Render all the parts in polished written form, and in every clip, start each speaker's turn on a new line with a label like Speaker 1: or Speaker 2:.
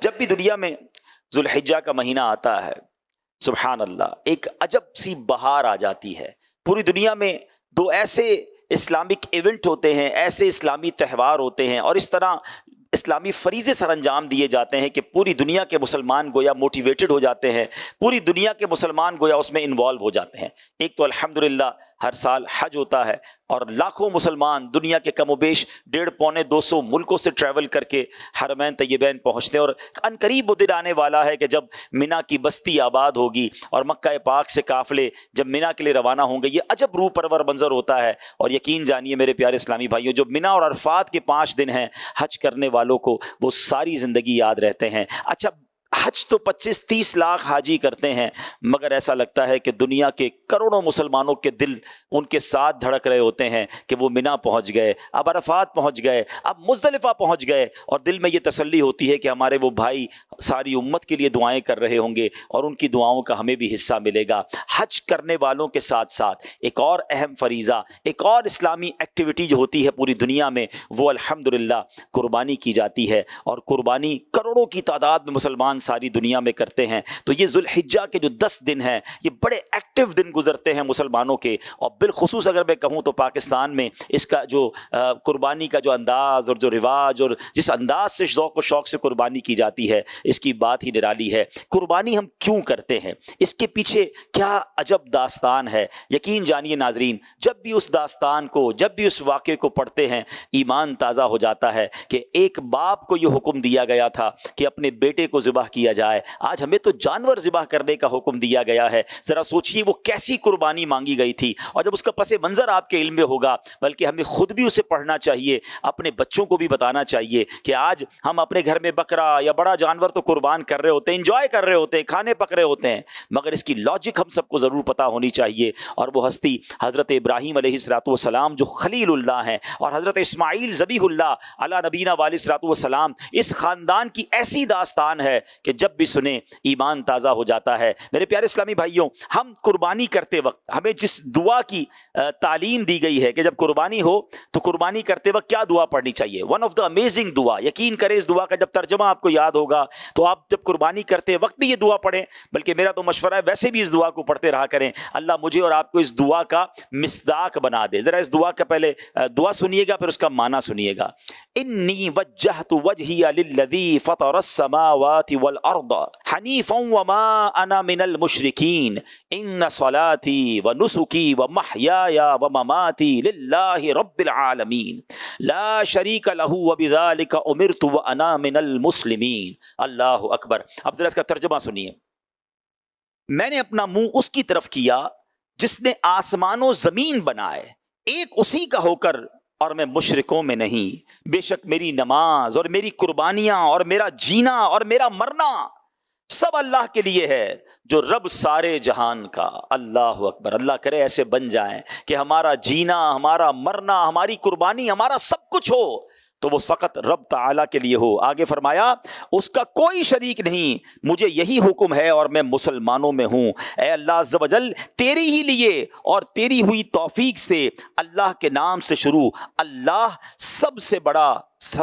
Speaker 1: جب بھی دنیا میں ذوالحجہ کا مہینہ آتا ہے، سبحان اللہ، ایک عجب سی بہار آ جاتی ہے۔ پوری دنیا میں دو ایسے اسلامک ایونٹ ہوتے ہیں، ایسے اسلامی تہوار ہوتے ہیں، اور اس طرح اسلامی فریضے سر انجام دیے جاتے ہیں کہ پوری دنیا کے مسلمان گویا موٹیویٹڈ ہو جاتے ہیں، پوری دنیا کے مسلمان گویا اس میں انوالو ہو جاتے ہیں۔ ایک تو الحمدللہ ہر سال حج ہوتا ہے، اور لاکھوں مسلمان دنیا کے کم و بیش 150-200 ملکوں سے ٹریول کر کے حرمین طیبین پہنچتے ہیں، اور عنقریب وہ دن آنے والا ہے کہ جب منا کی بستی آباد ہوگی اور مکہ پاک سے قافلے جب منا کے لیے روانہ ہوں گے۔ یہ عجب روح پرور منظر ہوتا ہے، اور یقین جانیے میرے پیارے اسلامی بھائیوں، جو منا اور عرفات کے 5 دن ہیں، حج کرنے والوں کو وہ ساری زندگی یاد رہتے ہیں۔ اچھا، حج تو 25-30 لاکھ حاجی کرتے ہیں، مگر ایسا لگتا ہے کہ دنیا کے کروڑوں مسلمانوں کے دل ان کے ساتھ دھڑک رہے ہوتے ہیں کہ وہ منا پہنچ گئے، اب عرفات پہنچ گئے، اب مزدلفہ پہنچ گئے، اور دل میں یہ تسلی ہوتی ہے کہ ہمارے وہ بھائی ساری امت کے لیے دعائیں کر رہے ہوں گے، اور ان کی دعاؤں کا ہمیں بھی حصہ ملے گا۔ حج کرنے والوں کے ساتھ ساتھ ایک اور اہم فریضہ، ایک اور اسلامی ایکٹیویٹی جو ہوتی ہے پوری دنیا میں، وہ الحمدللہ قربانی کی جاتی ہے، اور قربانی کروڑوں کی تعداد میں مسلمان ساری دنیا میں کرتے ہیں۔ تو یہ ذوالحجہ کے جو 10 دن ہیں، یہ بڑے ایکٹیو دن گزرتے ہیں مسلمانوں کے، اور بالخصوص اگر میں کہوں تو پاکستان میں اس کا جو قربانی کا جو انداز اور جو رواج اور جس انداز سے ذوق و شوق سے قربانی کی جاتی ہے، اس کی بات ہی نرالی ہے۔ قربانی ہم کیوں کرتے ہیں، اس کے پیچھے کیا عجب داستان ہے۔ یقین جانیے ناظرین، جب بھی اس داستان کو، جب بھی اس واقعے کو پڑھتے ہیں، ایمان تازہ ہو جاتا ہے کہ ایک باپ کو یہ حکم دیا گیا تھا کہ اپنے بیٹے کو ذبح کیا جائے، آج ہمیں تو جانور ذبح کرنے کا حکم دیا گیا ہے۔ ذرا سوچئے وہ کیسی قربانی مانگی گئی تھی، اور جب اس کا پس منظر آپ کے علم میں ہوگا، بلکہ ہمیں خود بھی اسے پڑھنا چاہیے، اپنے بچوں کو بھی بتانا چاہیے کہ آج ہم اپنے گھر میں بکرا یا بڑا جانور تو قربان کر رہے ہوتے ہیں، انجوائے کر رہے ہوتے ہیں، کھانے پک رہے ہوتے ہیں، مگر اس کی لاجک ہم سب کو ضرور پتہ ہونی چاہیے۔ اور وہ ہستی حضرت ابراہیم علیہ السلام جو خلیل اللہ ہیں، اور حضرت اسماعیل ذبیح اللہ علی نبینا علیہ السلام، اس خاندان کی ایسی داستان ہے کہ جب بھی سنیں ایمان تازہ ہو جاتا ہے۔ میرے پیارے اسلامی بھائیوں، ہم قربانی کرتے وقت ہمیں جس دعا کی تعلیم دی گئی ہے کہ جب قربانی ہو تو قربانی کرتے وقت کیا دعا پڑھنی چاہیے، ون آف دا امیزنگ دعا، یقین کریں اس دعا کا جب ترجمہ آپ کو یاد ہوگا تو آپ جب قربانی کرتے وقت بھی یہ دعا پڑھیں، بلکہ میرا تو مشورہ ہے ویسے بھی اس دعا کو پڑھتے رہا کریں۔ اللہ مجھے اور آپ کو اس دعا کا مصداق بنا دے۔ ذرا اس دعا کا پہلے دعا سنیے گا، پھر اس کا معنی سنیے گا۔ انی وجہت وجہی للذی فطر السماوات والارض حنیفا وما انا من المشرکین ان صلاتي ونسكي ومحياي ومماتي لله رب العالمین لا شریک له وبذلك امرت وانا من المسلمین۔ اللہ اکبر۔ اب ذرا اس کا ترجمہ سنیے۔ میں نے اپنا منہ اس کی طرف کیا جس نے آسمان و زمین بنائے، ایک اسی کا ہو کر اور میں مشرکوں میں نہیں۔ بے شک میری نماز اور میری قربانیاں اور میرا جینا اور میرا مرنا سب اللہ کے لیے ہے جو رب سارے جہان کا۔ اللہ اکبر۔ اللہ کرے ایسے بن جائیں کہ ہمارا جینا، ہمارا مرنا، ہماری قربانی، ہمارا سب کچھ ہو تو وہ فقط رب تعالیٰ کے لیے ہو۔ آگے فرمایا اس کا کوئی شریک نہیں، مجھے یہی حکم ہے اور میں مسلمانوں میں ہوں۔ اے اللہ عز و جل، تیری ہی لیے اور تیری ہوئی توفیق سے اللہ کے نام سے شروع، اللہ سب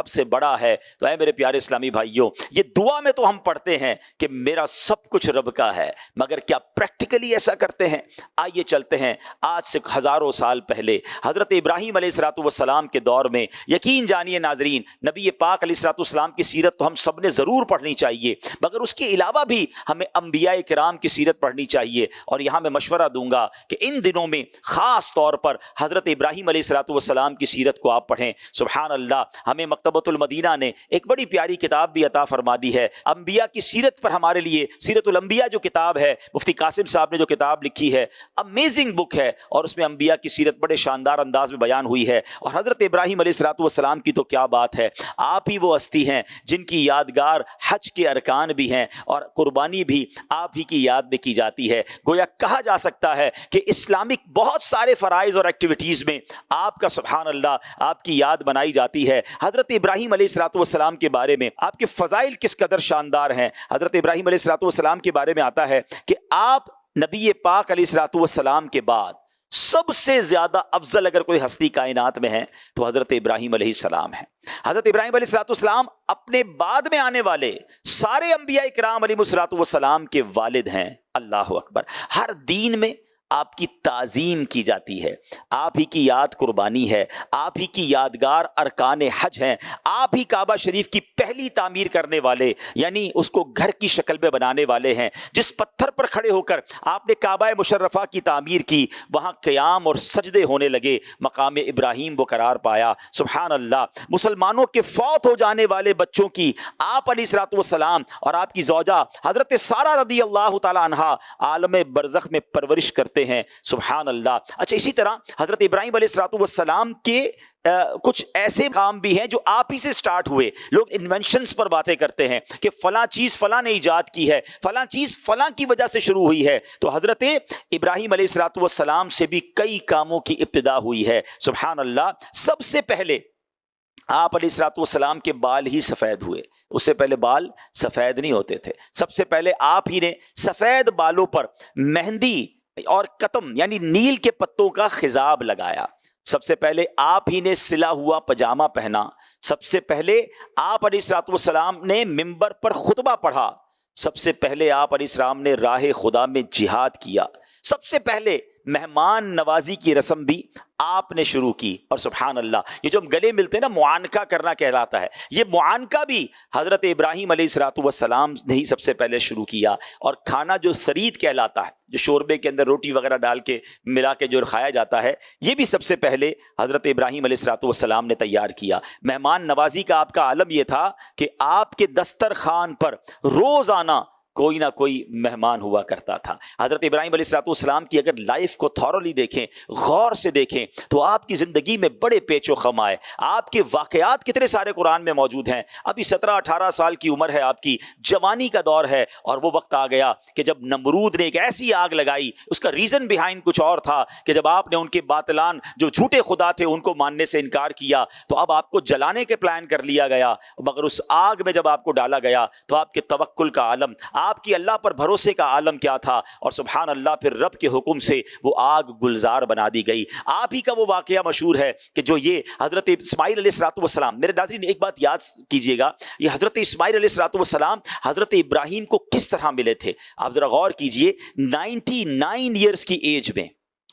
Speaker 1: سے بڑا ہے۔ تو اے میرے پیارے اسلامی بھائیوں، یہ دعا میں تو ہم پڑھتے ہیں کہ میرا سب کچھ رب کا ہے، مگر کیا پریکٹیکلی ایسا کرتے ہیں؟ آئیے چلتے ہیں آج سے ہزاروں سال پہلے حضرت ابراہیم علیہ السلام کے دور میں۔ یقین جانیے ناظرین، نبی پاک علیہ السلام کی سیرت تو ہم سب نے ضرور پڑھنی چاہیے، مگر اس کے علاوہ بھی ہمیں انبیاء کرام کی سیرت پڑھنی چاہیے۔ اور یہاں میں مشورہ دوں گا کہ ان دنوں میں خاص طور پر حضرت ابراہیم علیہ السلام کی سیرت کو آپ پڑھیں۔ سبحان اللہ، ہمیں مکتبۃ المدینہ نے ایک بڑی پیاری کتاب بھی عطا فرما دی ہے انبیاء کی سیرت پر۔ ہمارے لیے سیرت الانبیاء جو کتاب ہے، مفتی قاسم صاحب نے جو کتاب لکھی ہے، امیزنگ بک ہے، اور اس میں انبیاء کی سیرت بڑے شاندار انداز میں بیان ہوئی ہے۔ اور حضرت ابراہیم علیہ السلام کی تو کیا بات ہے، آپ ہی وہ ہستی ہیں جن کی یادگار حج کے ارکان بھی ہیں اور قربانی بھی آپ ہی کی یاد میں کی جاتی ہے۔ گویا کہا جا سکتا ہے کہ اسلامک بہت سارے فرائض اور ایکٹیویٹیز میں آپ کا سبحان اللہ آپ کی یاد بنائی جاتی ہے۔ حضرت ابراہیم علیہ السلام کے بارے میں آپ کے فضائل کس قدر شاندار ہیں۔ حضرت ابراہیم علیہ السلام کے بارے میں آتا ہے کہ آپ نبی پاک علیہ السلام کے بعد سب سے زیادہ افضل اگر کوئی ہستی کائنات میں ہے تو حضرت ابراہیم علیہ السلام ہے۔ حضرت ابراہیم علیہ السلام اپنے بعد میں آنے والے سارے انبیاء کرام علیہ السلام کے والد ہیں۔ اللہ اکبر۔ ہر دین میں آپ کی تعظیم کی جاتی ہے، آپ ہی کی یاد قربانی ہے، آپ ہی کی یادگار ارکان حج ہیں، آپ ہی کعبہ شریف کی پہلی تعمیر کرنے والے، یعنی اس کو گھر کی شکل میں بنانے والے ہیں۔ جس پتھر پر کھڑے ہو کر آپ نے کعبہ مشرفہ کی تعمیر کی، وہاں قیام اور سجدے ہونے لگے، مقام ابراہیم وہ قرار پایا۔ سبحان اللہ۔ مسلمانوں کے فوت ہو جانے والے بچوں کی آپ علیہ الصلوۃ والسلام اور آپ کی زوجہ حضرت سارہ رضی اللہ تعالی عنہا عالم برزخ میں پرورش کرتے ہیں۔ سبحان اللہ۔ اچھا، اسی طرح حضرت ابراہیم علیہ الصلوۃ والسلام کے کچھ ایسے کام بھی ہیں جو آپ ہی سے سٹارٹ ہوئے۔ لوگ انوینشنز پر باتیں کرتے ہیں کہ فلاں چیز فلاں نے ایجاد کی ہے، فلاں چیز فلاں کی وجہ سے شروع ہوئی ہے، تو حضرت ابراہیم علیہ الصلوۃ والسلام سے بھی کئی کاموں کی ابتدا ہوئی ہے۔ سبحان اللہ۔ سب سے پہلے آپ علیہ الصلوۃ والسلام کے بال ہی سفید ہوئے، اس سے پہلے بال سفید نہیں ہوتے تھے۔ سب سے پہلے آپ ہی نے سفید بالوں پر مہندی اور قطم یعنی نیل کے پتوں کا خضاب لگایا۔ سب سے پہلے آپ ہی نے سلا ہوا پجامہ پہنا۔ سب سے پہلے آپ علیہ الصلوۃ والسلام نے منبر پر خطبہ پڑھا۔ سب سے پہلے آپ علیہ السلام نے راہ خدا میں جہاد کیا۔ سب سے پہلے مہمان نوازی کی رسم بھی آپ نے شروع کی۔ اور سبحان اللہ، یہ جو ہم گلے ملتے ہیں نا، معانقہ کرنا کہلاتا ہے، یہ معانقہ بھی حضرت ابراہیم علیہ الصلوۃ والسلام نے ہی سب سے پہلے شروع کیا۔ اور کھانا جو سرید کہلاتا ہے، جو شوربے کے اندر روٹی وغیرہ ڈال کے ملا کے جو کھایا جاتا ہے، یہ بھی سب سے پہلے حضرت ابراہیم علیہ الصلوۃ والسلام نے تیار کیا۔ مہمان نوازی کا آپ کا عالم یہ تھا کہ آپ کے دسترخوان پر روزانہ کوئی نہ کوئی مہمان ہوا کرتا تھا۔ حضرت ابراہیم علیہ الصلوۃ والسلام کی اگر لائف کو تھورلی دیکھیں، غور سے دیکھیں، تو آپ کی زندگی میں بڑے پیچ و خم آئے۔ آپ کے واقعات کتنے سارے قرآن میں موجود ہیں۔ ابھی 17-18 سال کی عمر ہے آپ کی، جوانی کا دور ہے، اور وہ وقت آ گیا کہ جب نمرود نے ایک ایسی آگ لگائی، اس کا ریزن بیہائنڈ کچھ اور تھا کہ جب آپ نے ان کے باطلان جو جھوٹے خدا تھے ان کو ماننے سے انکار کیا، تو اب آپ کو جلانے کے پلان کر لیا گیا۔ مگر اس آگ میں جب آپ کو ڈالا گیا تو آپ کے توکل کا عالم، آپ کی اللہ پر بھروسے کا عالم کیا تھا، اور سبحان اللہ پھر رب کے حکم سے وہ آگ گلزار بنا دی گئی۔ آپ ہی کا وہ واقعہ مشہور ہے کہ جو یہ حضرت اسماعیل علیہ الصلوۃ والسلام، میرے ناظرین ایک بات یاد کیجئے گا، یہ حضرت اسماعیل علیہ الصلوۃ والسلام حضرت ابراہیم کو کس طرح ملے تھے۔ آپ ذرا غور کیجئے، 99 ایئرز کی ایج میں،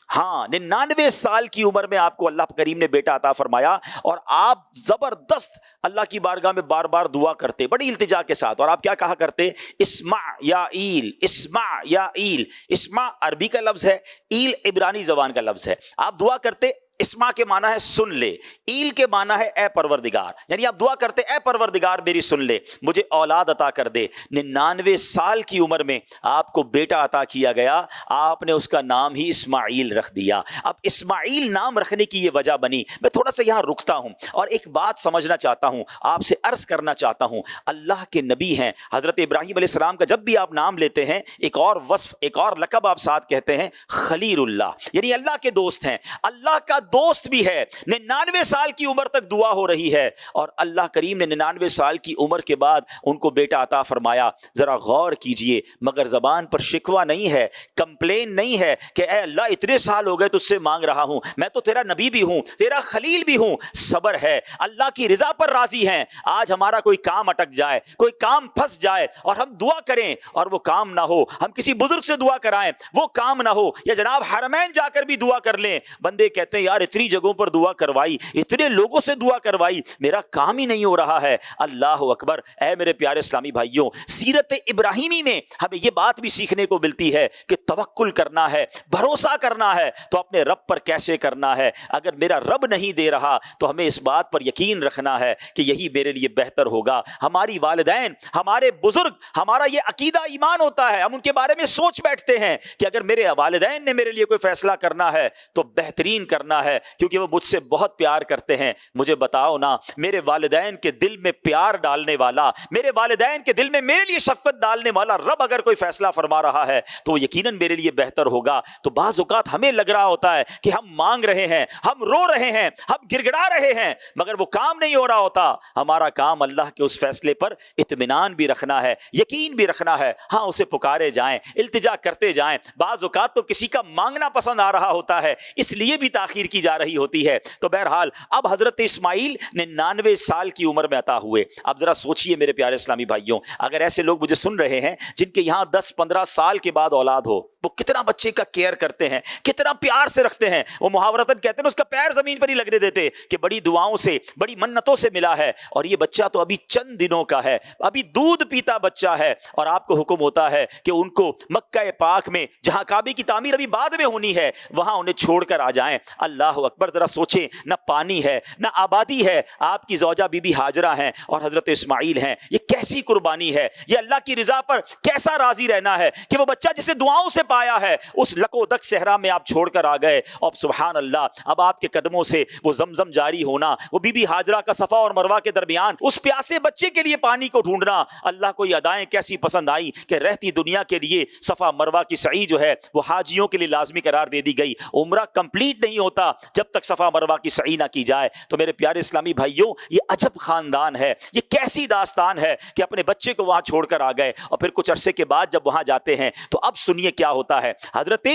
Speaker 1: ہاں 99 سال کی عمر میں آپ کو اللہ کریم نے بیٹا عطا فرمایا، اور آپ زبردست اللہ کی بارگاہ میں بار بار دعا کرتے بڑی التجا کے ساتھ۔ اور آپ کیا کہا کرتے؟ اسمع یا ایل، اسمع یا ایل۔ اسمع عربی کا لفظ ہے، ایل عبرانی زبان کا لفظ ہے۔ آپ دعا کرتے، اسمع کے معنی ہے سن لے، ایل کے معنی ہے اے پروردگار، یعنی آپ دعا کرتے اے پروردگار میری سن لے، مجھے اولاد عطا کر دے۔ 99 سال کی عمر میں آپ کو بیٹا عطا کیا گیا، آپ نے اس کا نام ہی اسماعیل رکھ دیا۔ اب اسماعیل نام رکھنے کی یہ وجہ بنی۔ میں تھوڑا سا یہاں رکتا ہوں اور ایک بات سمجھنا چاہتا ہوں، آپ سے عرض کرنا چاہتا ہوں۔ اللہ کے نبی ہیں حضرت ابراہیم علیہ السلام کا، جب بھی آپ نام لیتے ہیں ایک اور وصف، ایک اور لقب آپ ساتھ کہتے ہیں، خلیل اللہ، یعنی اللہ کے دوست ہیں، اللہ کا دوست بھی ہے۔ 99 سال کی عمر تک دعا ہو رہی ہے، اور اللہ کریم نے 99 سال کی عمر کے بعد ان کو بیٹا عطا فرمایا۔ ذرا غور کیجئے، مگر زبان پر شکوہ نہیں ہے، کمپلین نہیں ہے کہ اے اللہ اتنے سال ہو گئے تجھ سے مانگ رہا ہوں، میں تو تیرا نبی بھی ہوں، تیرا خلیل بھی ہوں۔ صبر ہے، اللہ کی رضا پر راضی ہیں۔ آج ہمارا کوئی کام اٹک جائے، کوئی کام پھنس جائے، اور ہم دعا کریں اور وہ کام نہ ہو، ہم کسی بزرگ سے دعا کرائیں وہ کام نہ ہو، یا جناب حرمین جا کر بھی دعا کر لیں، بندے کہتے ہیں یار اتنی جگہوں پر دعا کروائی، اتنے لوگوں سے دعا کروائی، میرا کام ہی نہیں ہو رہا ہے۔ اللہ اکبر۔ اے میرے پیارے اسلامی بھائیوں، سیرت ابراہیمی میں ہمیں یہ بات بھی سیکھنے کو ملتی ہے کہ توکل کرنا ہے، بھروسہ کرنا ہے تو اپنے رب پر کیسے کرنا ہے۔ اگر میرا رب نہیں دے رہا تو ہمیں اس بات پر یقین رکھنا ہے کہ یہی میرے لیے بہتر ہوگا۔ ہماری والدین، ہمارے بزرگ، ہمارا یہ عقیدہ ایمان ہوتا ہے، ہم ان کے بارے میں سوچ بیٹھتے ہیں کہ اگر میرے والدین نے میرے لیے کوئی فیصلہ کرنا ہے تو بہترین کرنا رہا ہے کیونکہ وہ مجھ سے بہت پیار کرتے ہیں. مجھے بتاؤ نا, میرے والدین کے دل میں پیار ڈالنے والا, میرے والدین کے دل میں میرے لیے شفقت ڈالنے والا رب اگر کوئی فیصلہ فرما رہا ہے تو وہ یقیناً میرے لیے بہتر ہوگا. تو بعض اوقات ہمیں لگ رہا ہوتا ہے کہ ہم مانگ رہے ہیں, ہم رو رہے ہیں, ہم گڑ گڑا رہے ہیں, مگر وہ کام نہیں ہو رہا ہوتا. ہمارا کام اللہ کے اس فیصلے پر اطمینان بھی رکھنا ہے, یقین بھی رکھنا ہے. ہاں, اسے پکارے جائیں, التجا کرتے جائیں. بعض اوقات تو کسی کا مانگنا پسند آ رہا ہوتا ہے, اس لیے بھی تاخیر کی جا رہی ہوتی ہے. تو بہرحال اب حضرت اسماعیل 99 سال کی عمر میں عطا ہوئے. اب ذرا سوچئے میرے پیارے اسلامی بھائیوں, اگر ایسے لوگ مجھے سن رہے ہیں جن کے یہاں 10-15 سال کے بعد اولاد ہو, وہ کتنا بچے کا کیئر کرتے ہیں, کتنا پیار سے رکھتے ہیں. وہ محاورتاً کہتے ہیں اس کا پیر زمین پر ہی لگنے دیتے کہ بڑی دعاؤں سے, بڑی منتوں سے ملا ہے, اور یہ بچہ تو ابھی چند دنوں کا ہے, ابھی دودھ پیتا بچہ ہے, اور آپ کو حکم ہوتا ہے کہ ان کو مکہ پاک میں جہاں کعبے کی تعمیر ابھی بعد میں ہونی ہے وہاں انہیں چھوڑ کر آ جائیں. اللہ اکبر, ذرا سوچیں, نہ پانی ہے نہ آبادی ہے, آپ کی زوجہ بی بی ہاجرہ ہیں اور حضرت اسماعیل ہیں. یہ کیسی قربانی ہے, یہ اللہ کی رضا پر کیسا راضی رہنا ہے کہ وہ بچہ جسے دعاؤں سے پایا ہے اس لکو دک صحرا میں آپ چھوڑ کر آ گئے. اور سبحان اللہ, اب آپ کے قدموں سے وہ زمزم جاری ہونا, وہ بی بی ہاجرہ کا صفا اور مروہ کے درمیان اس پیاسے بچے کے لیے پانی کو ڈھونڈنا, اللہ کو یہ ادائیں کیسی پسند آئی کہ رہتی دنیا کے لیے صفا مروہ کی سعی جو ہے وہ حاجیوں کے لیے لازمی قرار دے دی گئی. عمرہ کمپلیٹ نہیں ہوتا جب تک صفا مروہ کی سعی نہ کی جائے. تو میرے پیارے اسلامی بھائیوں, یہ عجب خاندان ہے, یہ کیسی داستان ہے کہ اپنے بچے کو وہاں چھوڑ کر آ گئے, اور پھر کچھ عرصے کے بعد جب وہاں جاتے ہیں تو اب سنیے کیا ہوتا ہے. حضرت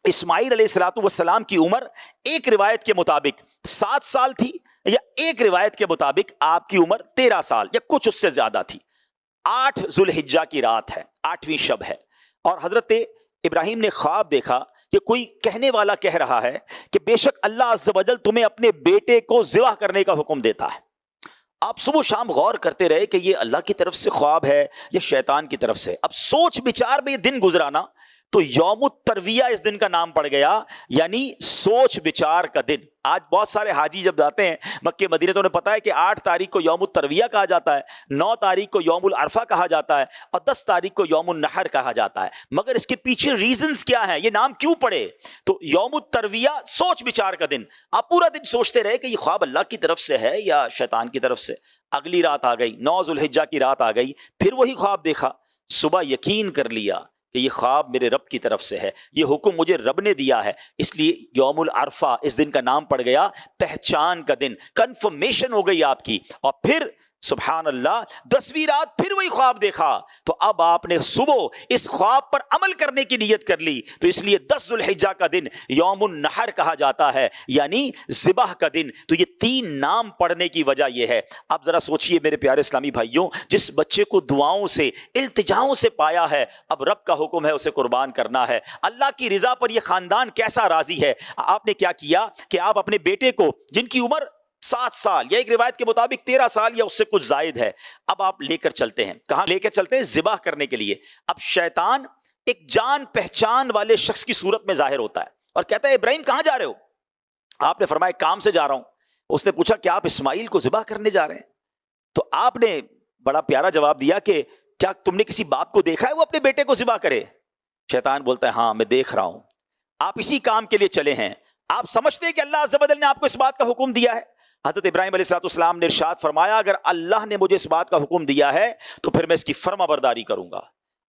Speaker 1: اسماعیل علیہ السلام کی عمر ایک روایت کے مطابق 7 سال تھی, یا ایک روایت کے مطابق آپ کی عمر 13 سال یا کچھ اس سے زیادہ تھی. 8 ذوالحجہ کی رات ہے, 8ویں شب ہے, اور حضرت ابراہیم نے خواب دیکھا کہ کوئی کہنے والا کہہ رہا ہے کہ بے شک اللہ عز و جل تمہیں اپنے بیٹے کو ذبح کرنے کا حکم دیتا ہے. آپ صبح شام غور کرتے رہے کہ یہ اللہ کی طرف سے خواب ہے یا شیطان کی طرف سے. اب سوچ بچار میں یہ دن گزرانا تو یوم الترویہ اس دن کا نام پڑ گیا, یعنی سوچ بچار کا دن. آج بہت سارے حاجی جب جاتے ہیں مکہ مدینہ تو انہیں پتا ہے کہ 8 تاریخ کو یوم الترویہ کہا جاتا ہے, 9 تاریخ کو یوم العرفہ کہا جاتا ہے, اور 10 تاریخ کو یوم النحر کہا جاتا ہے. مگر اس کے پیچھے ریزنز کیا ہیں, یہ نام کیوں پڑے؟ تو یوم الترویہ سوچ بچار کا دن. آپ پورا دن سوچتے رہے کہ یہ خواب اللہ کی طرف سے ہے یا شیطان کی طرف سے. اگلی رات آ گئی, 9 ذوالحجہ کی رات آ گئی, پھر وہی خواب دیکھا. صبح یقین کر لیا کہ یہ خواب میرے رب کی طرف سے ہے, یہ حکم مجھے رب نے دیا ہے, اس لیے یوم العرفہ اس دن کا نام پڑ گیا پہچان کا دن. کنفرمیشن ہو گئی آپ کی. اور پھر سبحان اللہ 10ویں رات پھر وہی خواب دیکھا, تو اب آپ نے صبح اس خواب پر عمل کرنے کی نیت کر لی. تو اس لیے 10 ذوالحجہ کا دن یوم النحر کہا جاتا ہے, یعنی ذبح کا دن. تو یہ 3 نام پڑھنے کی وجہ یہ ہے. اب ذرا سوچئے میرے پیارے اسلامی بھائیوں, جس بچے کو دعاؤں سے التجاؤں سے پایا ہے, اب رب کا حکم ہے اسے قربان کرنا ہے. اللہ کی رضا پر یہ خاندان کیسا راضی ہے. آپ نے کیا کیا کہ آپ اپنے بیٹے کو, جن کی عمر 7 سال یا ایک روایت کے مطابق 13 سال یا اس سے کچھ زائد ہے, اب آپ لے کر چلتے ہیں. کہاں لے کر چلتے ہیں؟ ذبح کرنے کے لیے. اب شیطان ایک جان پہچان والے شخص کی صورت میں ظاہر ہوتا ہے اور کہتا ہے ابراہیم کہاں جا رہے ہو؟ آپ نے فرمایا کام سے جا رہا ہوں. اس نے پوچھا کہ آپ اسماعیل کو ذبح کرنے جا رہے ہیں؟ تو آپ نے بڑا پیارا جواب دیا کہ کیا تم نے کسی باپ کو دیکھا ہے وہ اپنے بیٹے کو ذبح کرے؟ شیطان بولتا ہے ہاں میں دیکھ رہا ہوں. آپ اسی کام کے لیے چلے ہیں. آپ سمجھتے ہیں کہ اللہ عز و جل نے آپ کو اس بات کا حکم دیا ہے. حضرت ابراہیم علیہ السلام نے ارشاد فرمایا اگر اللہ نے مجھے اس بات کا حکم دیا ہے تو پھر میں اس کی فرما برداری کروں گا.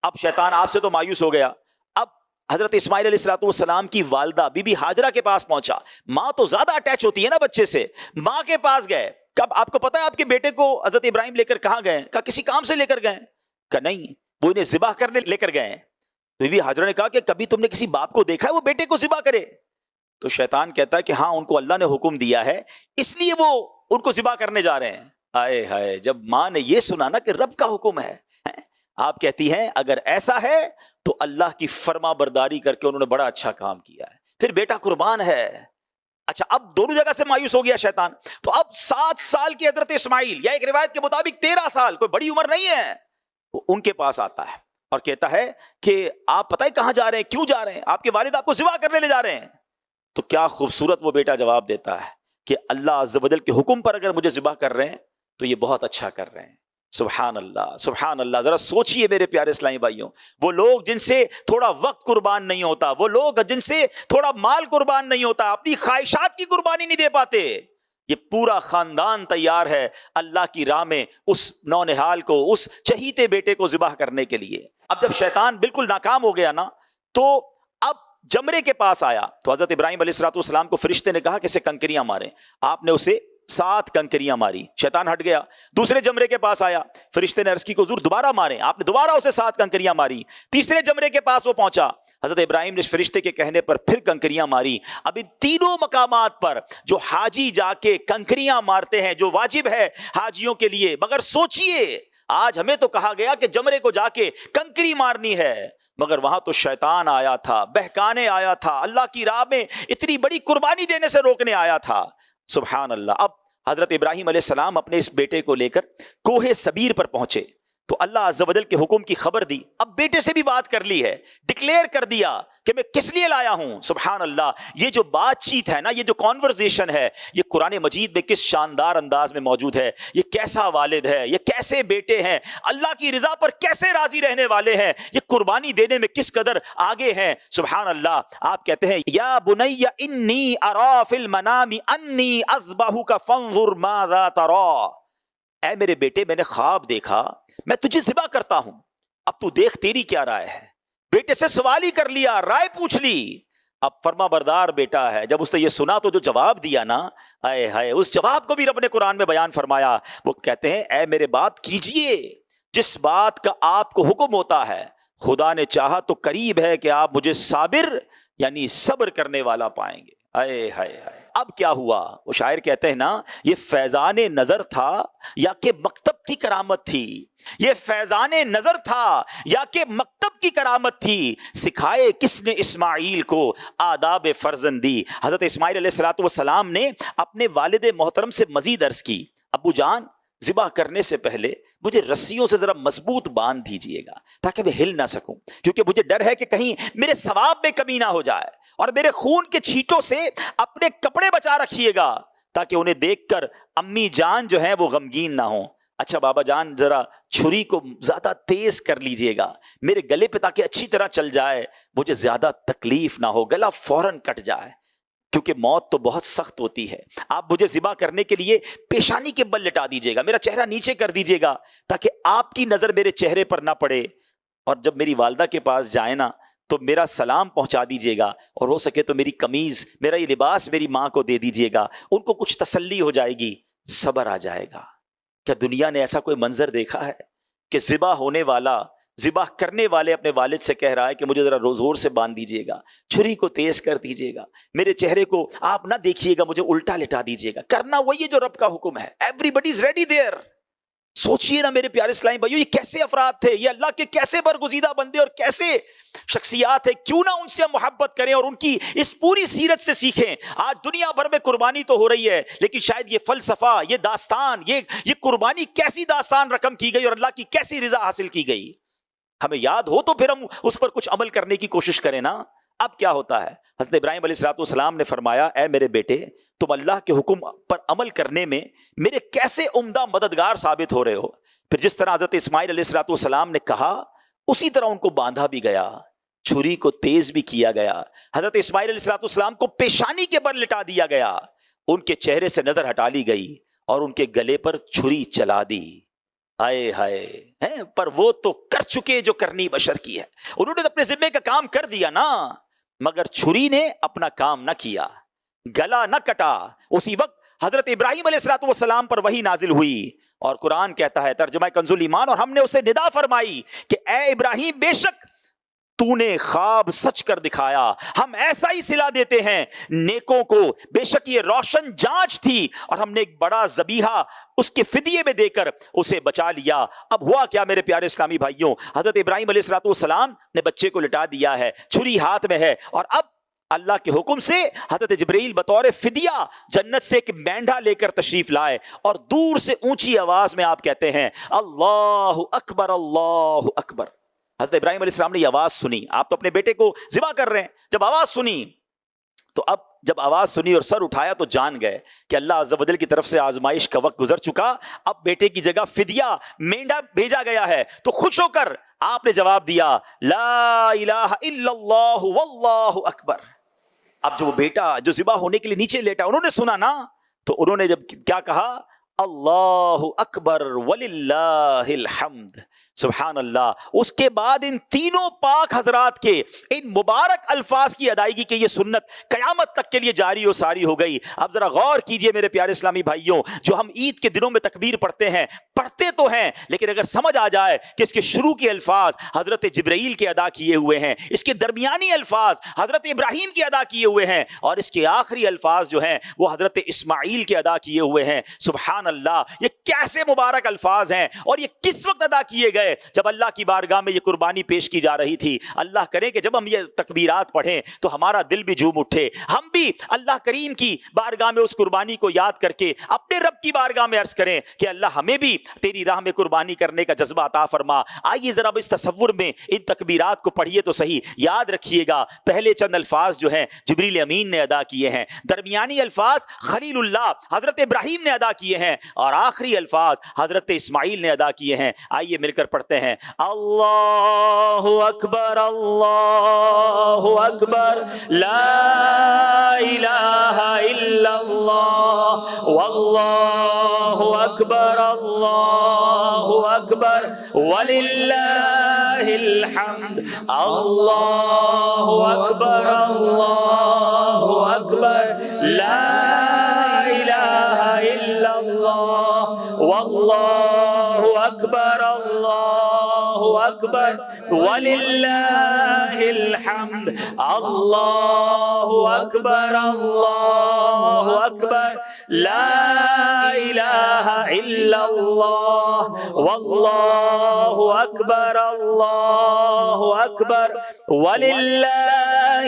Speaker 1: اب شیطان آپ سے تو مایوس ہو گیا. اب حضرت اسماعیل علیہ السلام کی والدہ بی بی ہاجرہ کے پاس پہنچا. ماں تو زیادہ اٹیچ ہوتی ہے نا بچے سے, ماں کے پاس گئے. کب آپ کو پتا ہے آپ کے بیٹے کو حضرت ابراہیم لے کر کہاں گئے؟ کہا کسی کام سے لے کر گئے. کہا نہیں, وہ انہیں ذبح کرنے لے کر گئے. بی بی ہاجرہ نے کہا کہ کبھی تم نے کسی باپ کو دیکھا ہے وہ بیٹے کو ذبح کرے؟ تو شیطان کہتا ہے کہ ہاں ان کو اللہ نے حکم دیا ہے اس لیے وہ ان کو ذبح کرنے جا رہے ہیں. آئے ہائے, جب ماں نے یہ سنا نا کہ رب کا حکم ہے, آپ کہتی ہیں اگر ایسا ہے تو اللہ کی فرما برداری کر کے انہوں نے بڑا اچھا کام کیا ہے, پھر بیٹا قربان ہے. اچھا, اب دونوں جگہ سے مایوس ہو گیا شیطان. تو اب 7 سال کی حضرت اسماعیل یا ایک روایت کے مطابق 13 سال, کوئی بڑی عمر نہیں ہے, وہ ان کے پاس آتا ہے اور کہتا ہے کہ آپ پتہ ہے کہاں جا رہے ہیں, کیوں جا رہے ہیں؟ آپ کے والد آپ کو ذبح کرنے لے جا رہے ہیں. تو کیا خوبصورت وہ بیٹا جواب دیتا ہے کہ اللہ عز و جل کے حکم پر اگر مجھے ذبح کر رہے ہیں تو یہ بہت اچھا کر رہے ہیں. سبحان اللہ سبحان اللہ. ذرا سوچئے میرے پیارے اسلامی بھائیوں, وہ لوگ جن سے تھوڑا وقت قربان نہیں ہوتا, وہ لوگ جن سے تھوڑا مال قربان نہیں ہوتا, اپنی خواہشات کی قربانی نہیں دے پاتے, یہ پورا خاندان تیار ہے اللہ کی راہ میں اس نونہال کو, اس چہیتے بیٹے کو ذبح کرنے کے لیے. اب جب شیطان بالکل ناکام ہو گیا نا, تو اب جمرے کے پاس آیا تو حضرت ابراہیم علیہ السلام کو فرشتے نے کہا کہ اسے کنکریاں ماریں. آپ نے اسے 7 کنکریاں ماری, شیطان ہٹ گیا. دوسرے جمرے کے پاس آیا, فرشتے نے عرض کی کہ حضور دوبارہ ماریں, آپ نے دوبارہ اسے 7 کنکریاں ماری. تیسرے جمرے کے پاس وہ پہنچا, حضرت ابراہیم نے فرشتے کے کہنے پر پھر کنکریاں ماری. اب ان تینوں مقامات پر جو حاجی جا کے کنکریاں مارتے ہیں, جو واجب ہے حاجیوں کے لیے, مگر سوچئے آج ہمیں تو کہا گیا کہ جمرے کو جا کے کنکری مارنی ہے, مگر وہاں تو شیطان آیا تھا, بہکانے آیا تھا, اللہ کی راہ میں اتنی بڑی قربانی دینے سے روکنے آیا تھا. سبحان اللہ. اب حضرت ابراہیم علیہ السلام اپنے اس بیٹے کو لے کر کوہ صبیر پر پہنچے تو اللہ عز و جل کے حکم کی خبر دی. اب بیٹے سے بھی بات کر لی ہے, ڈکلیئر کر دیا کہ میں کس لیے لایا ہوں. سبحان اللہ. یہ جو بات چیت ہے نا, یہ جو کانورزیشن ہے, یہ قرآن مجید میں کس شاندار انداز میں موجود ہے. یہ کیسا والد ہے, یہ کیسے بیٹے ہیں, اللہ کی رضا پر کیسے راضی رہنے والے ہیں, یہ قربانی دینے میں کس قدر آگے ہیں. سبحان اللہ. آپ کہتے ہیں یا بنی انی ارا فی المنام انی اذبحک فانظر ماذا تری, اے میرے بیٹے میں نے خواب دیکھا میں تجھے ذبح کرتا ہوں, اب تو دیکھ تیری کیا رائے ہے. بیٹے سے سوال ہی کر لیا, رائے پوچھ لی. اب فرما بردار بیٹا ہے, جب اس نے یہ سنا تو جو جواب دیا نا, اے ہائے, اس جواب کو بھی رب نے قرآن میں بیان فرمایا. وہ کہتے ہیں اے میرے باپ کیجئے جس بات کا آپ کو حکم ہوتا ہے, خدا نے چاہا تو قریب ہے کہ آپ مجھے صابر یعنی صبر کرنے والا پائیں گے. اے ہائے ہائے. اب کیا ہوا, وہ شاعر کہتے ہیں نا, یہ فیضان نظر تھا یا کہ مکتب کی کرامت تھی, یہ فیضان نظر تھا یا کہ مکتب کی کرامت تھی, سکھائے کس نے اسماعیل کو آداب فرزندی. حضرت اسماعیل علیہ السلام نے اپنے والد محترم سے مزید عرض کی, ابو جان ذبح کرنے سے پہلے مجھے رسیوں سے ذرا مضبوط باندھ دیجئے گا تاکہ میں ہل نہ سکوں, کیونکہ مجھے ڈر ہے کہ کہیں میرے ثواب میں کمی نہ ہو جائے, اور میرے خون کے چھینٹوں سے اپنے کپڑے بچا رکھیے گا تاکہ انہیں دیکھ کر امی جان جو ہیں وہ غمگین نہ ہوں. اچھا بابا جان ذرا چھری کو زیادہ تیز کر لیجئے گا میرے گلے پہ تاکہ اچھی طرح چل جائے, مجھے زیادہ تکلیف نہ ہو, گلا فوراً کٹ جائے, کیونکہ موت تو بہت سخت ہوتی ہے. آپ مجھے ذبح کرنے کے لیے پیشانی کے بل لٹا دیجئے گا, میرا چہرہ نیچے کر دیجئے گا تاکہ آپ کی نظر میرے چہرے پر نہ پڑے, اور جب میری والدہ کے پاس جائیں نا تو میرا سلام پہنچا دیجئے گا, اور ہو سکے تو میری قمیض, میرا یہ لباس میری ماں کو دے دیجئے گا, ان کو کچھ تسلی ہو جائے گی, صبر آ جائے گا. کیا دنیا نے ایسا کوئی منظر دیکھا ہے کہ ذبح ہونے والا, ذبح کرنے والے اپنے والد سے کہہ رہا ہے کہ مجھے ذرا زور سے باندھ دیجئے گا, چھری کو تیز کر دیجئے گا, میرے چہرے کو آپ نہ دیکھیے گا, مجھے الٹا لٹا دیجئے گا. کرنا وہی ہے جو رب کا حکم ہے. Everybody is ready there. سوچئے نا میرے پیارے اسلامی بھائیو, یہ کیسے افراد تھے, یہ اللہ کے کیسے برگزیدہ بندے اور کیسے شخصیات ہیں. کیوں نہ ان سے ہم محبت کریں اور ان کی اس پوری سیرت سے سیکھیں. آج دنیا بھر میں قربانی تو ہو رہی ہے, لیکن شاید یہ فلسفہ, یہ داستان, یہ قربانی کیسی داستان رقم کی گئی اور اللہ کی کیسی رضا حاصل کی گئی, ہمیں یاد ہو تو پھر ہم اس پر کچھ عمل کرنے کی کوشش کریں نا. اب کیا ہوتا ہے, حضرت ابراہیم علیہ السلام نے فرمایا اے میرے بیٹے, تم اللہ کے حکم پر عمل کرنے میں میرے کیسے عمدہ مددگار ثابت ہو رہے ہو. پھر جس طرح حضرت اسماعیل علیہ السلام نے کہا اسی طرح ان کو باندھا بھی گیا, چھری کو تیز بھی کیا گیا. حضرت اسماعیل علیہ السلام کو پیشانی کے بل لٹا دیا گیا, ان کے چہرے سے نظر ہٹا لی گئی اور ان کے گلے پر چھری چلا دی. ہائے ہائے, پر وہ تو کر چکے جو کرنی بشر کی ہے. انہوں نے اپنے ذمے کا کام کر دیا نا, مگر چھری نے اپنا کام نہ کیا, گلا نہ کٹا. اسی وقت حضرت ابراہیم علیہ السلام پر وحی نازل ہوئی اور قرآن کہتا ہے, ترجمہ کنز الایمان, اور ہم نے اسے ندا فرمائی کہ اے ابراہیم بے شک تو نے خواب سچ کر دکھایا, ہم ایسا ہی صلہ دیتے ہیں نیکوں کو. بے شک یہ روشن جانچ تھی اور ہم نے ایک بڑا ذبیحہ اس کے فدیے میں دے کر اسے بچا لیا. اب ہوا کیا میرے پیارے اسلامی بھائیوں, حضرت ابراہیم علیہ السلام نے بچے کو لٹا دیا ہے, چھری ہاتھ میں ہے, اور اب اللہ کے حکم سے حضرت جبرائیل بطور فدیہ جنت سے ایک مینڈھا لے کر تشریف لائے, اور دور سے اونچی آواز میں آپ کہتے ہیں اللہ اکبر اللہ اکبر. حضرت ابراہیم علیہ السلام نے یہ آواز سنی, آپ تو اپنے بیٹے کو ذبح کر رہے ہیں, جب آواز سنی تو اب جب آواز سنی اور سر اٹھایا تو جان گئے کہ اللہ عز و جل کی طرف سے آزمائش کا وقت گزر چکا، اب بیٹے کی جگہ فدیہ مینڈا بھیجا گیا ہے۔ تو خوش ہو کر آپ نے جواب دیا لا الہ الا اللہ واللہ اکبر۔ اب جو وہ بیٹا جو ذبح ہونے کے لیے نیچے لیٹا، انہوں نے سنا نا، تو انہوں نے جب کیا کہا اللہ اکبر وللہ الحمد، سبحان اللہ۔ اس کے بعد ان تینوں پاک حضرات کے ان مبارک الفاظ کی ادائیگی کی یہ سنت قیامت تک کے لیے جاری و ساری ہو گئی۔ اب ذرا غور کیجئے میرے پیارے اسلامی بھائیوں، جو ہم عید کے دنوں میں تکبیر پڑھتے ہیں، پڑھتے تو ہیں لیکن اگر سمجھ آ جائے کہ اس کے شروع کے الفاظ حضرت جبرائیل کے ادا کیے ہوئے ہیں، اس کے درمیانی الفاظ حضرت ابراہیم کے ادا کیے ہوئے ہیں، اور اس کے آخری الفاظ جو ہیں وہ حضرت اسماعیل کے ادا کیے ہوئے ہیں، سبحان اللہ، یہ کیسے مبارک الفاظ ہیں، اور یہ کس وقت ادا کیے گئے؟ جب اللہ کی بارگاہ میں یہ قربانی پیش کی جا رہی تھی۔ اللہ کرے کہ جب ہم یہ تکبیرات پڑھیں تو ہمارا دل بھی جھوم اٹھے، ہم بھی اللہ کریم کی بارگاہ میں اس قربانی کو یاد کر کے اپنے رب کی بارگاہ میں عرض کریں کہ اللہ ہمیں بھی تیری راہ میں قربانی کرنے کا جذبہ عطا فرما۔ آئیے ذرا اس تصور میں ان تکبیرات کو پڑھیے تو صحیح، یاد رکھیے گا پہلے چند الفاظ جو ہیں جبریل امین نے ادا کیے ہیں، درمیانی الفاظ خلیل اللہ حضرت ابراہیم نے ادا کیے ہیں، اور آخری الفاظ حضرت اسماعیل نے ادا کیے ہیں۔ آئیے مل کر پڑھتے ہیں اللہ اکبر اللہ اکبر لا الہ الا اللہ واللہ اکبر اللہ اکبر وللہ الحمد اللہ اکبر اللہ اکبر لا الہ الا اللہ واللہ اکبر اللہ اکبر وللہ الحمد اللہ اکبر اللہ اکبر لا الہ الا اللہ واللہ اکبر اللہ اکبر وللہ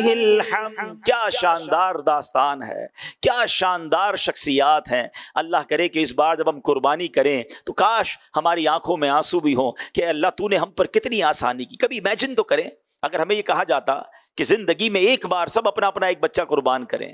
Speaker 1: الحمد۔ کیا شاندار داستان ہے، کیا شاندار شخصیات ہیں۔ اللہ کرے کہ اس بار جب ہم قربانی کریں تو کاش ہماری آنکھوں میں آنسو بھی ہوں کہ اللہ تو نے ہم پر کتنی آسانی کی۔ کبھی امیجن تو کریں اگر ہمیں یہ کہا جاتا کہ زندگی میں ایک بار سب اپنا اپنا ایک بچہ قربان کریں،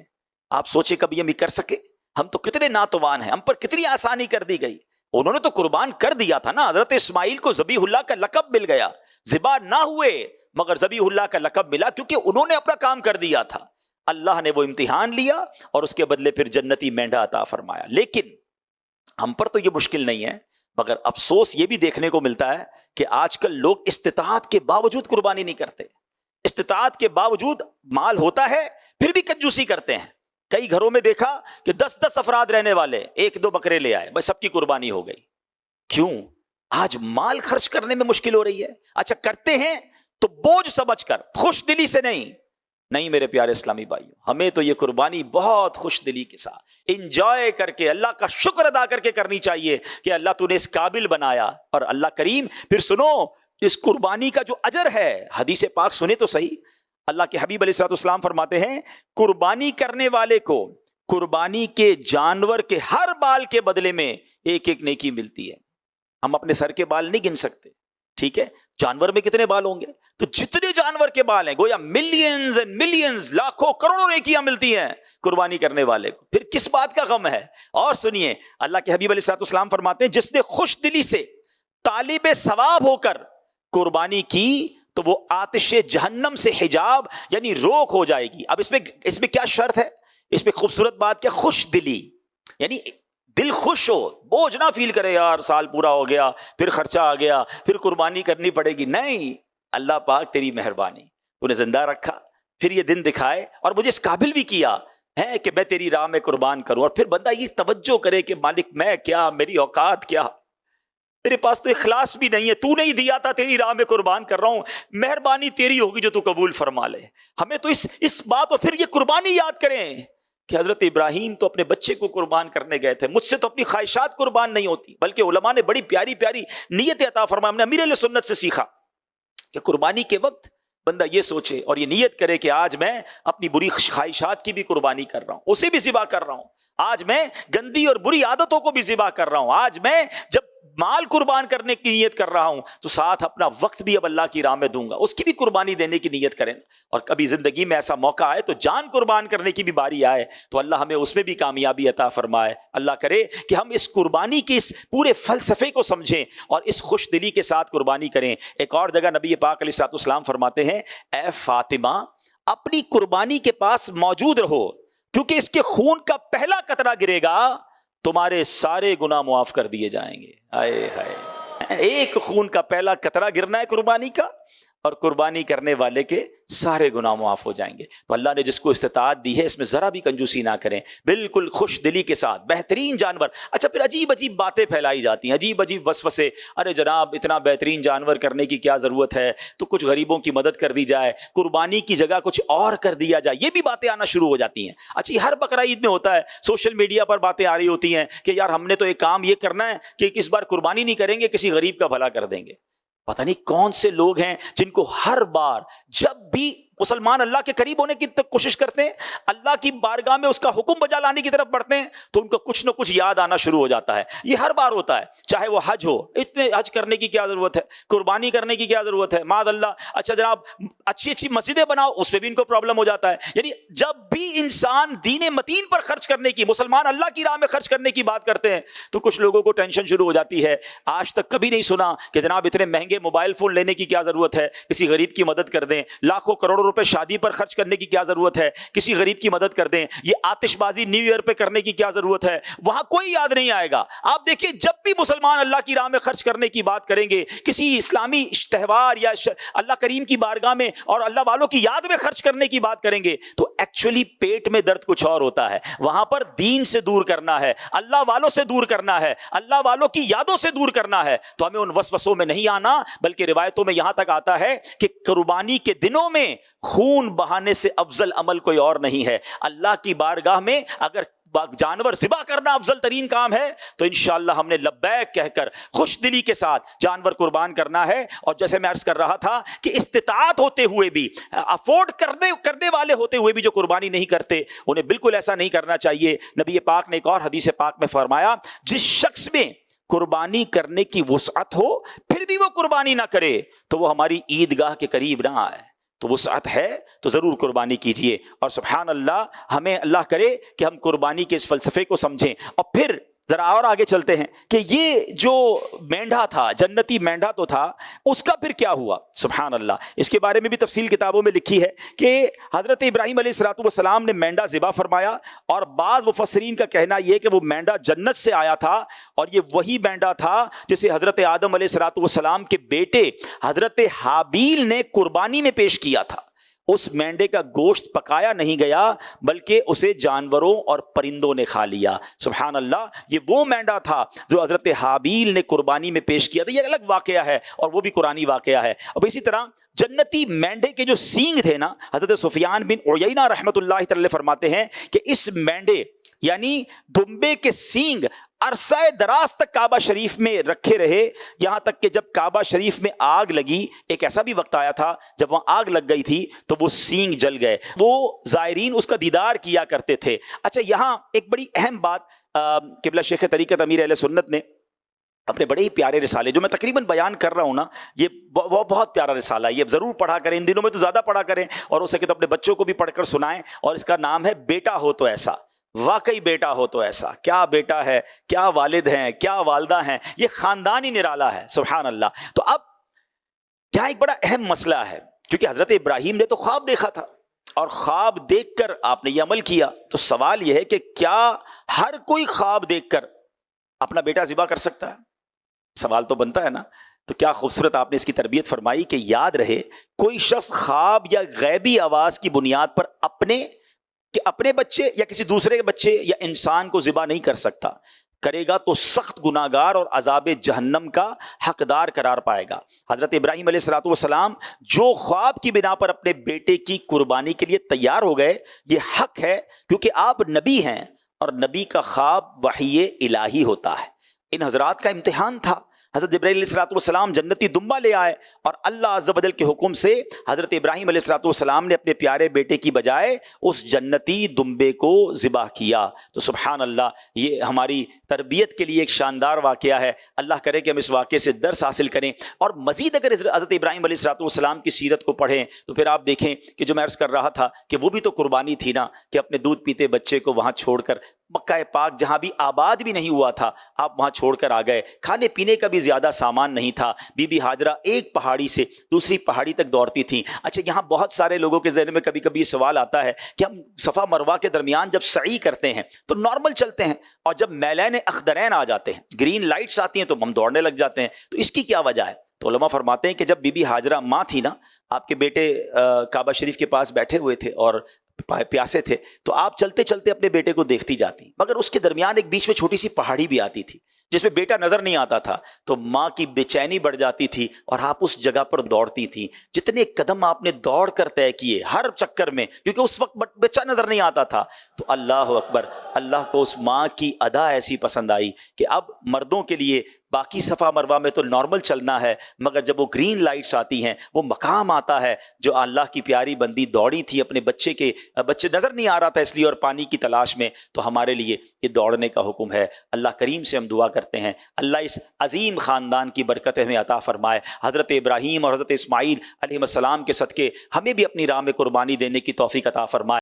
Speaker 1: آپ سوچیں کبھی ہم یہ کر سکے؟ ہم تو کتنے ناتوان ہیں، ہم پر کتنی آسانی کر دی گئی۔ انہوں نے تو قربان کر دیا تھا نا، حضرت اسماعیل کو ذبیح اللہ کا لقب مل گیا، ذبح نہ ہوئے مگر ذبیح اللہ کا لقب ملا کیونکہ انہوں نے اپنا کام کر دیا تھا۔ اللہ نے وہ امتحان لیا اور اس کے بدلے پھر جنتی مینڈا عطا فرمایا۔ لیکن ہم پر تو یہ مشکل نہیں ہے، مگر افسوس یہ بھی دیکھنے کو ملتا ہے کہ آج کل لوگ استطاعت کے باوجود قربانی نہیں کرتے، استطاعت کے باوجود مال ہوتا ہے پھر بھی کنجوسی کرتے ہیں۔ کئی گھروں میں دیکھا کہ 10 افراد رہنے والے 1-2 بکرے لے آئے، بس سب کی قربانی ہو گئی۔ کیوں؟ آج مال خرچ کرنے میں مشکل ہو رہی ہے۔ اچھا کرتے ہیں تو بوجھ سمجھ کر، خوش دلی سے نہیں میرے پیارے اسلامی بھائیوں، ہمیں تو یہ قربانی بہت خوش دلی کے ساتھ انجوائے کر کے اللہ کا شکر ادا کر کے کرنی چاہیے کہ اللہ تو نے اس قابل بنایا۔ اور اللہ کریم پھر سنو اس قربانی کا جو اجر ہے، حدیث پاک سنے تو صحیح، اللہ کے حبیب علیہ الصلوۃ والسلام فرماتے ہیں قربانی کرنے والے کو قربانی کے جانور کے ہر بال کے بدلے میں ایک ایک نیکی ملتی ہے۔ ہم اپنے سر کے بال نہیں گن سکتے، ٹھیک ہے، جانور میں کتنے بال ہوں گے؟ تو جتنے جانور کے بال ہیں گویا ملینز اینڈ ملینز، لاکھوں کروڑوں نیکیاں ملتی ہیں قربانی کرنے والے کو، پھر کس بات کا غم ہے؟ اور سنیے اللہ کے حبیب علیہ الصلوۃ والسلام فرماتے ہیں جس نے خوش دلی سے طالب ثواب ہو کر قربانی کی تو وہ آتش جہنم سے حجاب یعنی روک ہو جائے گی۔ اب اس میں کیا شرط ہے؟ اس میں خوبصورت بات کیا؟ خوش دلی، یعنی دل خوش ہو، بوجھ نہ فیل کرے یار سال پورا ہو گیا پھر خرچہ آ گیا پھر قربانی کرنی پڑے گی۔ نہیں، اللہ پاک تیری مہربانی، تو نے زندہ رکھا، پھر یہ دن دکھائے اور مجھے اس قابل بھی کیا ہے کہ میں تیری راہ میں قربان کروں، اور پھر بندہ یہ توجہ کرے کہ مالک میں کیا، میری اوقات کیا، میرے پاس تو اخلاص بھی نہیں ہے، تو نہیں دیا تھا، تیری راہ میں قربان کر رہا ہوں، مہربانی تیری ہوگی جو تو قبول فرما لے۔ ہمیں تو اس بات اور پھر یہ قربانی یاد کریں کہ حضرت ابراہیم تو اپنے بچے کو قربان کرنے گئے تھے، مجھ سے تو اپنی خواہشات قربان نہیں ہوتی، بلکہ علماء نے بڑی پیاری پیاری نیت عطا فرمائی۔ ہم نے امیر علیہ سنت سے سیکھا کہ قربانی کے وقت بندہ یہ سوچے اور یہ نیت کرے کہ آج میں اپنی بری خواہشات کی بھی قربانی کر رہا ہوں، اسے بھی ذبح کر رہا ہوں، آج میں گندی اور بری عادتوں کو بھی ذبح کر رہا ہوں، آج میں جب مال قربان کرنے کی نیت کر رہا ہوں تو ساتھ اپنا وقت بھی اب اللہ کی راہ میں دوں گا، اس کی بھی قربانی دینے کی نیت کریں۔ اور کبھی زندگی میں ایسا موقع آئے تو جان قربان کرنے کی بھی باری آئے تو اللہ ہمیں اس میں بھی کامیابی عطا فرمائے۔ اللہ کرے کہ ہم اس قربانی کے اس پورے فلسفے کو سمجھیں اور اس خوش دلی کے ساتھ قربانی کریں۔ ایک اور جگہ نبی پاک علیہ الصلوۃ والسلام فرماتے ہیں، اے فاطمہ اپنی قربانی کے پاس موجود رہو، کیونکہ اس کے خون کا پہلا قطرہ گرے گا تمہارے سارے گناہ معاف کر دیے جائیں گے۔ ہائے ہائے، ایک خون کا پہلا قطرہ گرنا ہے قربانی کا، اور قربانی کرنے والے کے سارے گناہ معاف ہو جائیں گے۔ تو اللہ نے جس کو استطاعت دی ہے اس میں ذرا بھی کنجوسی نہ کریں، بالکل خوش دلی کے ساتھ بہترین جانور۔ اچھا پھر عجیب عجیب باتیں پھیلائی جاتی ہیں، عجیب عجیب وسوسے، ارے جناب اتنا بہترین جانور کرنے کی کیا ضرورت ہے، تو کچھ غریبوں کی مدد کر دی جائے، قربانی کی جگہ کچھ اور کر دیا جائے، یہ بھی باتیں آنا شروع ہو جاتی ہیں۔ اچھا یہ ہر بقرہ عید میں ہوتا ہے، سوشل میڈیا پر باتیں آ رہی ہوتی ہیں کہ یار ہم نے تو ایک کام یہ کرنا ہے کہ اس بار قربانی نہیں کریں گے، کسی غریب کا بھلا کر دیں گے۔ پتہ نہیں کون سے لوگ ہیں جن کو ہر بار جب بھی مسلمان اللہ کے قریب ہونے کی کوشش کرتے ہیں، اللہ کی بارگاہ میں اس کا حکم بجا لانے کی طرف بڑھتے ہیں، تو ان کو کچھ نہ کچھ یاد آنا شروع ہو جاتا ہے۔ یہ ہر بار ہوتا ہے، چاہے وہ حج ہو، اتنے حج کرنے کی کیا ضرورت ہے، قربانی کرنے کی کیا ضرورت ہے، معاذ اللہ۔ اچھا جناب اچھی اچھی مسجدیں بناؤ، اس پہ بھی ان کو پرابلم ہو جاتا ہے۔ یعنی جب بھی انسان دین متین پر خرچ کرنے کی، مسلمان اللہ کی راہ میں خرچ کرنے کی بات کرتے ہیں تو کچھ لوگوں کو ٹینشن شروع ہو جاتی ہے۔ آج تک کبھی نہیں سنا کہ جناب اتنے مہنگے موبائل فون لینے کی کیا ضرورت ہے، کسی غریب کی مدد کر دیں، لاکھوں کروڑوں روپے شادی پر خرچ کرنے کی کیا ضرورت ہے، کسی غریب کی مدد کر دیں، یہ آتش بازی نیو ایئر پہ کرنے کی کیا ضرورت ہے، وہاں کوئی یاد نہیں آئے گا۔ آپ دیکھیں جب بھی مسلمان اللہ کی راہ میں خرچ کرنے کی بات کریں گے، کسی اسلامی تہوار یا اللہ کریم کی بارگاہ میں اور اللہ والوں کی یاد میں خرچ کرنے کی بات کریں گے، تو ایکچولی پیٹ میں درد کچھ اور ہوتا ہے۔ وہاں پر دین سے دور کرنا ہے، اللہ والوں سے دور کرنا ہے، اللہ والوں کی یادوں سے دور کرنا ہے۔ تو ہمیں ان وسوسوں میں نہیں آنا، بلکہ روایتوں میں یہاں تک آتا ہے کہ قربانی کے دنوں میں خون بہانے سے افضل عمل کوئی اور نہیں ہے۔ اللہ کی بارگاہ میں اگر جانور ذبح کرنا افضل ترین کام ہے تو انشاءاللہ ہم نے لبیک کہہ کر خوش دلی کے ساتھ جانور قربان کرنا ہے۔ اور جیسے میں عرض کر رہا تھا کہ استطاعت ہوتے ہوئے بھی، افورڈ کرنے والے ہوتے ہوئے بھی جو قربانی نہیں کرتے، انہیں بالکل ایسا نہیں کرنا چاہیے۔ نبی پاک نے ایک اور حدیث پاک میں فرمایا، جس شخص میں قربانی کرنے کی وسعت ہو پھر بھی وہ قربانی نہ کرے تو وہ ہماری عیدگاہ کے قریب نہ آئے۔ تو وسعت ہے تو ضرور قربانی کیجئے۔ اور سبحان اللہ، ہمیں اللہ کرے کہ ہم قربانی کے اس فلسفے کو سمجھیں۔ اور پھر ذرا اور آگے چلتے ہیں کہ یہ جو مینڈھا تھا، جنتی مینڈھا تو تھا، اس کا پھر کیا ہوا؟ سبحان اللہ، اس کے بارے میں بھی تفصیل کتابوں میں لکھی ہے کہ حضرت ابراہیم علیہ السلام نے مینڈھا ذبح فرمایا، اور بعض مفسرین کا کہنا یہ کہ وہ مینڈھا جنت سے آیا تھا، اور یہ وہی مینڈھا تھا جسے حضرت آدم علیہ السلام کے بیٹے حضرت حابیل نے قربانی میں پیش کیا تھا۔ اس مینڈے کا گوشت پکایا نہیں گیا بلکہ اسے جانوروں اور پرندوں نے کھا لیا۔ سبحان اللہ، یہ وہ مینڈا تھا جو حضرت حابیل نے قربانی میں پیش کیا تھا۔ یہ الگ واقعہ ہے اور وہ بھی قرآنی واقعہ ہے۔ اب اسی طرح جنتی مینڈے کے جو سینگ تھے نا، حضرت سفیان بن عیینہ رحمۃ اللہ تعالی فرماتے ہیں کہ اس مینڈے یعنی دمبے کے سینگ عرصہ دراز تک کعبہ شریف میں رکھے رہے، یہاں تک کہ جب کعبہ شریف میں آگ لگی، ایک ایسا بھی وقت آیا تھا جب وہاں آگ لگ گئی تھی تو وہ سینگ جل گئے، وہ زائرین اس کا دیدار کیا کرتے تھے۔ اچھا یہاں ایک بڑی اہم بات قبلہ شیخ طریقت امیر اہل سنت نے اپنے بڑے ہی پیارے رسالے جو میں تقریباً بیان کر رہا ہوں نا، یہ وہ بہت پیارا رسالہ ہے، یہ ضرور پڑھا کریں، ان دنوں میں تو زیادہ پڑھا کریں، اور ہو سکے تو اپنے بچوں کو بھی پڑھ کر سنائیں۔ اور اس کا نام ہے بیٹا ہو تو ایسا۔ واقعی بیٹا ہو تو ایسا، کیا بیٹا ہے، کیا والد ہیں، کیا والدہ ہیں، یہ خاندان ہی نرالا ہے۔ سبحان اللہ۔ تو اب کیا ایک بڑا اہم مسئلہ ہے، کیونکہ حضرت ابراہیم نے تو خواب دیکھا تھا اور خواب دیکھ کر آپ نے یہ عمل کیا، تو سوال یہ ہے کہ کیا ہر کوئی خواب دیکھ کر اپنا بیٹا ذبح کر سکتا ہے؟ سوال تو بنتا ہے نا۔ تو کیا خوبصورت آپ نے اس کی تربیت فرمائی کہ یاد رہے کوئی شخص خواب یا غیبی آواز کی بنیاد پر اپنے بچے یا کسی دوسرے کے بچے یا انسان کو ذبح نہیں کر سکتا، کرے گا تو سخت گناہگار اور عذاب جہنم کا حقدار قرار پائے گا۔ حضرت ابراہیم علیہ السلام جو خواب کی بنا پر اپنے بیٹے کی قربانی کے لیے تیار ہو گئے، یہ حق ہے کیونکہ آپ نبی ہیں اور نبی کا خواب وحی الہی ہوتا ہے۔ ان حضرات کا امتحان تھا، حضرت ابراہیم علیہ الصلوۃ والسلام جنتی دمبا لے آئے اور اللہ عز و جل کے حکم سے حضرت ابراہیم علیہ الصلوۃ والسلام نے اپنے پیارے بیٹے کی بجائے اس جنتی دمبے کو ذبح کیا۔ تو سبحان اللہ، یہ ہماری تربیت کے لیے ایک شاندار واقعہ ہے۔ اللہ کرے کہ ہم اس واقعے سے درس حاصل کریں، اور مزید اگر حضرت ابراہیم علیہ الصلوۃ والسلام کی سیرت کو پڑھیں تو پھر آپ دیکھیں کہ جو میں عرض کر رہا تھا کہ وہ بھی تو قربانی تھی نا، کہ اپنے دودھ پیتے بچے کو وہاں چھوڑ کر مکہ پاک جہاں بھی آباد بھی نہیں ہوا تھا آپ وہاں چھوڑ کر آ گئے۔ کھانے پینے کا بھی زیادہ سامان نہیں تھا، بی بی ہاجرہ ایک پہاڑی سے دوسری پہاڑی تک دوڑتی تھیں۔ اچھا، یہاں بہت سارے لوگوں کے ذہن میں کبھی کبھی یہ سوال آتا ہے کہ ہم صفا مروہ کے درمیان جب سعی کرتے ہیں تو نارمل چلتے ہیں، اور جب میلین اخضرین آ جاتے ہیں، گرین لائٹس آتی ہیں، تو ہم دوڑنے لگ جاتے ہیں، تو اس کی کیا وجہ ہے؟ تو علماء فرماتے ہیں کہ جب بی بی ہاجرہ ماں تھی نا، آپ کے بیٹے کعبہ شریف کے پاس بیٹھے ہوئے تھے اور پیاسے تھے، تو آپ چلتے چلتے اپنے بیٹے کو دیکھتی جاتی، مگر اس کے درمیان ایک بیچ میں چھوٹی سی پہاڑی بھی آتی تھی جس میں بیٹا نظر نہیں آتا تھا، تو ماں کی بے چینی بڑھ جاتی تھی اور آپ اس جگہ پر دوڑتی تھی۔ جتنے قدم آپ نے دوڑ کر طے کیے ہر چکر میں، کیونکہ اس وقت بچہ نظر نہیں آتا تھا، تو اللہ اکبر، اللہ کو اس ماں کی ادا ایسی پسند آئی کہ اب مردوں کے لیے باقی صفا مروہ میں تو نارمل چلنا ہے، مگر جب وہ گرین لائٹس آتی ہیں، وہ مقام آتا ہے جو اللہ کی پیاری بندی دوڑی تھی اپنے بچے نظر نہیں آ رہا تھا اس لیے اور پانی کی تلاش میں، تو ہمارے لیے یہ دوڑنے کا حکم ہے۔ اللہ کریم سے ہم دعا کرتے ہیں اللہ اس عظیم خاندان کی برکتیں ہمیں عطا فرمائے، حضرت ابراہیم اور حضرت اسماعیل علیہ السلام کے صدقے ہمیں بھی اپنی راہ میں قربانی دینے کی توفیق عطا فرمائے۔